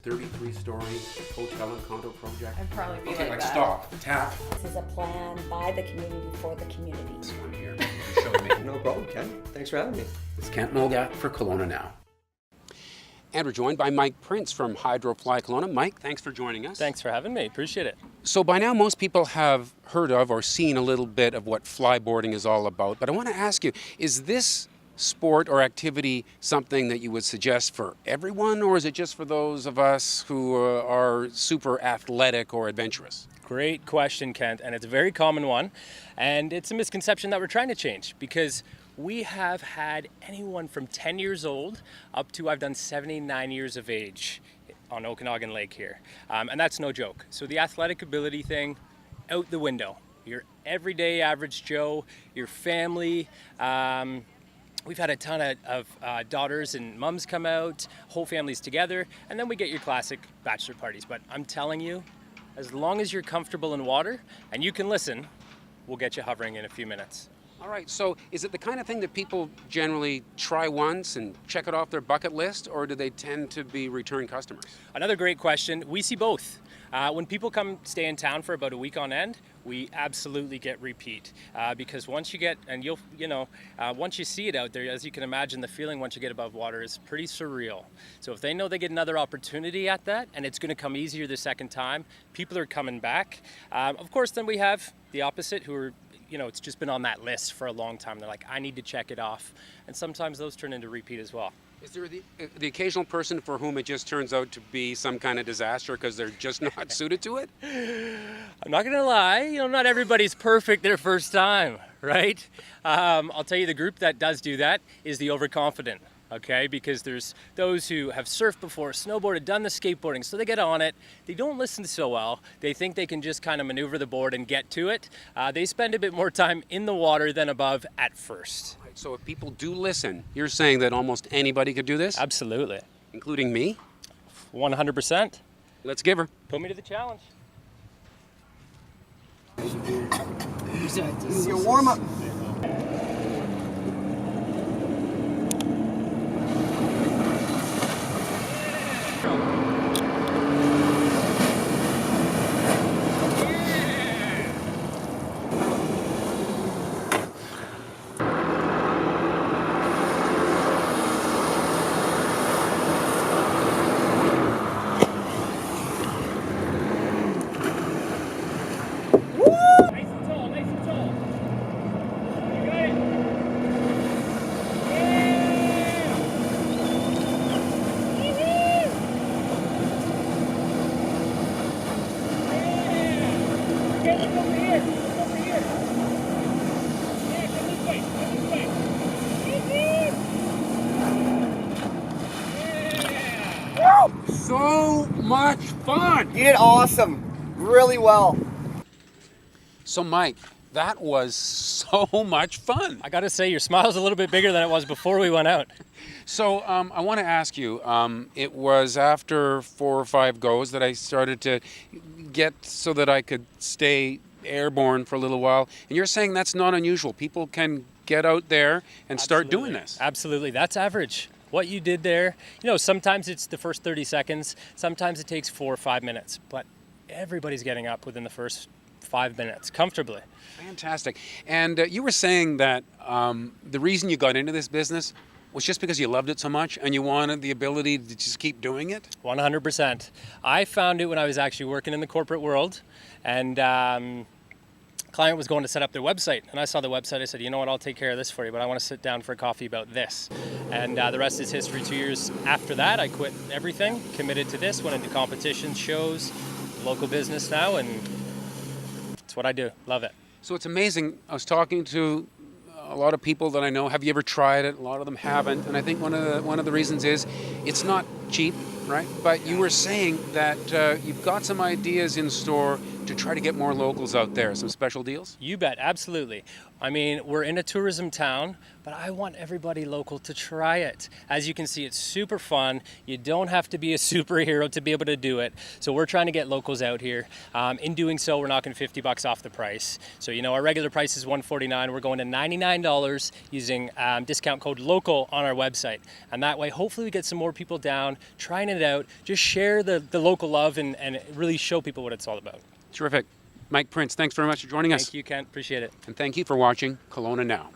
33-story hotel and condo project. I'd probably be Okay, like like that. stop, tap. This is a plan by the community for the community. This one here, show me. No problem, Ken. Thanks for having me. It's Kent Molgat for Kelowna Now. And we're joined by Mike Prince from Hydrofly Kelowna. Mike, thanks for joining us. Thanks for having me. Appreciate it. So by now, most people have heard of or seen a little bit of what flyboarding is all about. But I want to ask you, is this sport or activity something that you would suggest for everyone, or is it just for those of us who are super athletic or adventurous? Great question, Kent, and it's a very common one. And it's a misconception that we're trying to change because we have had anyone from 10 years old up to I've done 79 years of age on Okanagan Lake here. And that's no joke. So the athletic ability thing, out the window. Your everyday average Joe, your family. We've had a ton of daughters and mums come out, whole families together, and then we get your classic bachelor parties. But I'm telling you, as long as you're comfortable in water and you can listen, we'll get you hovering in a few minutes. All right, so is it the kind of thing that people generally try once and check it off their bucket list, or do they tend to be return customers? Onother great question. We see both. When people come stay in town for about a week on end, we absolutely get repeat because once you get, and once you see it out there, as you can imagine, the feeling once you get above water is pretty surreal. So if they know they get another opportunity at that, and it's going to come easier the second time, people are coming back. Of course, then we have the opposite who are, it's just been on that list for a long time. They're like, I need to check it off. And sometimes those turn into repeat as well. Is there the occasional person for whom it just turns out to be some kind of disaster because they're just not suited to it? I'm not going to lie, not everybody's perfect their first time, right? I'll tell you the group that does do that is the overconfident. Okay, because there's those who have surfed before, snowboarded, done the skateboarding, so they get on it. They don't listen so well. They think they can just kind of maneuver the board and get to it. They spend a bit more time in the water than above at first. Right, so if people do listen, you're saying that almost anybody could do this? Absolutely. Including me? 100%. Let's give her. Put me to the challenge. This is your warm-up. So much fun! You did awesome. Really well. So Mike, that was so much fun. I got to say, your smile's a little bit bigger than it was before we went out. So I want to ask you, it was after 4 or 5 goes that I started to get so that I could stay airborne for a little while. And you're saying that's not unusual. People can get out there and start doing this. Absolutely. That's average. What you did there, sometimes it's the first 30 seconds. Sometimes it takes 4 or 5 minutes. But everybody's getting up within the first 5 minutes, comfortably. Fantastic. And you were saying that the reason you got into this business was just because you loved it so much and you wanted the ability to just keep doing it? 100%. I found it when I was actually working in the corporate world, and client was going to set up their website, and I saw the website. I said, you know what, I'll take care of this for you, but I want to sit down for a coffee about this. And the rest is history. 2 years after that, I quit everything, committed to this, went into competitions, shows, local business now, and it's what I do. Love it. So it's amazing. I was talking to a lot of people that I know. Have you ever tried it? A lot of them haven't. And I think one of the reasons is it's not cheap, right? But you were saying that you've got some ideas in store to try to get more locals out there? Some special deals? You bet, absolutely. I mean, we're in a tourism town, but I want everybody local to try it. As you can see, it's super fun. You don't have to be a superhero to be able to do it. So we're trying to get locals out here. In doing so, we're knocking $50 off the price. So, our regular price is $149. We're going to $99 using discount code LOCAL on our website. And that way, hopefully we get some more people down, trying it out, just share the local love and really show people what it's all about. Terrific. Mike Prince, thanks very much for joining us. Thank you, Kent. Appreciate it. And thank you for watching Kelowna Now.